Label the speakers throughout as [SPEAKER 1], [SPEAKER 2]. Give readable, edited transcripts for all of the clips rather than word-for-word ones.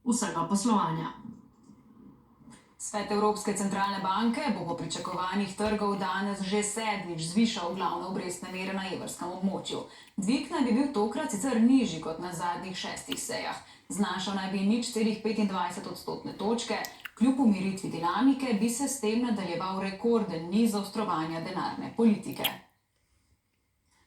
[SPEAKER 1] vsega poslovanja.
[SPEAKER 2] Svet Evropske centralne banke bo po pričakovanjih trgov danes že sedmič zvišal glavne obrestne mere na evrskem območju. Dvig naj bi bil tokrat sicer nižji kot na zadnjih 6 sejah. Znašal naj bi 0,25 odstotne točke. Kljub umiritvi dinamike bi se s tem nadaljeval rekorden niz zaostrovanja denarne politike.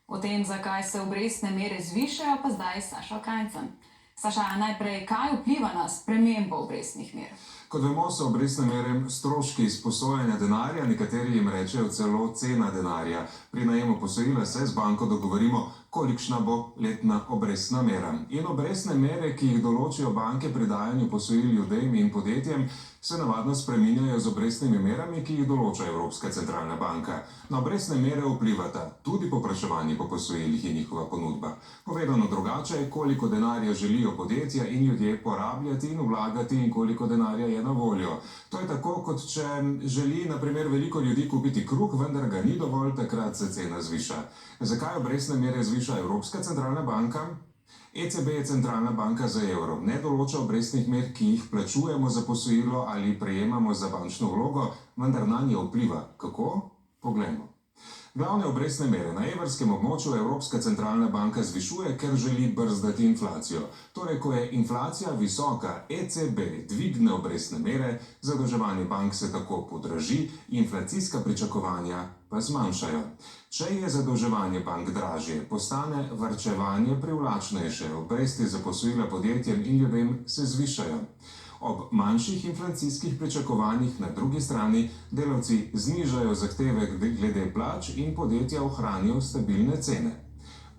[SPEAKER 2] O tem, zakaj se obrestne mere zvišajo, pa zdaj Saša Kajncem. Saša, najprej, kaj vpliva na spremembo obrestnih mer?
[SPEAKER 3] Kot vemo, so obrestne mere stroški izposojanja denarja, nekateri jim rečejo celo cena denarja. Pri najemu posojila se z banko dogovorimo, kolikšna bo letna obrestna mera. In obrestne mere, ki jih določijo banke pri dajanju posojil ljudem in podjetjem, se navadno spreminjajo z obrestnimi merami, ki jih določa Evropska centralna banka. Na obrestne mere vplivata tudi povpraševanje po posojilih in njihova ponudba. Povedano drugače, koliko denarja želijo podjetja in ljudje porabljati in vlagati in koliko denarja je na voljo. To je tako, kot če želi, na primer, veliko ljudi kupiti kruh, vendar ga ni dovolj, takrat se cena zviša. Zakaj obrestne mere zviša Evropska centralna banka? ECB je centralna banka za evro. Ne določa obrestnih mer, ki jih plačujemo za posojilo ali prejemamo za bančno vlogo, vendar nanje vpliva. Kako? Poglejmo. Glavne obrestne mere na evrskem območju Evropska centralna banka zvišuje, ker želi brzdati inflacijo. Torej, ko je inflacija visoka, ECB dvigne obrestne mere, zadolževanje bank se tako podraži, inflacijska pričakovanja pa zmanjšajo. Če je zadolževanje bank dražje, postane varčevanje privlačnejše, obresti za posojila podjetjem in ljudem se zvišajo. Ob manjših inflacijskih pričakovanjih na drugi strani delavci znižajo zahteve glede plač in podjetja ohranijo stabilne cene.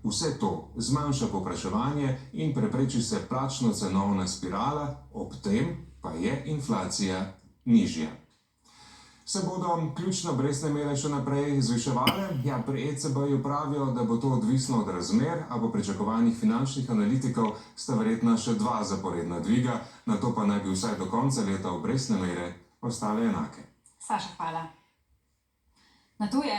[SPEAKER 3] Vse to zmanjša povpraševanje in prepreči se plačno-cenovna spirala, ob tem pa je inflacija nižja. Se bodo ključne obrestne mere še naprej zviševale? Ja, pri ECB-ju pravijo, da bo to odvisno od razmer, a po pričakovanjih finančnih analitikov sta verjetno še 2 zaporedna dviga, nato pa naj bi vsaj do konca leta obrestne mere ostale enake.
[SPEAKER 2] Saša, hvala. Na tuje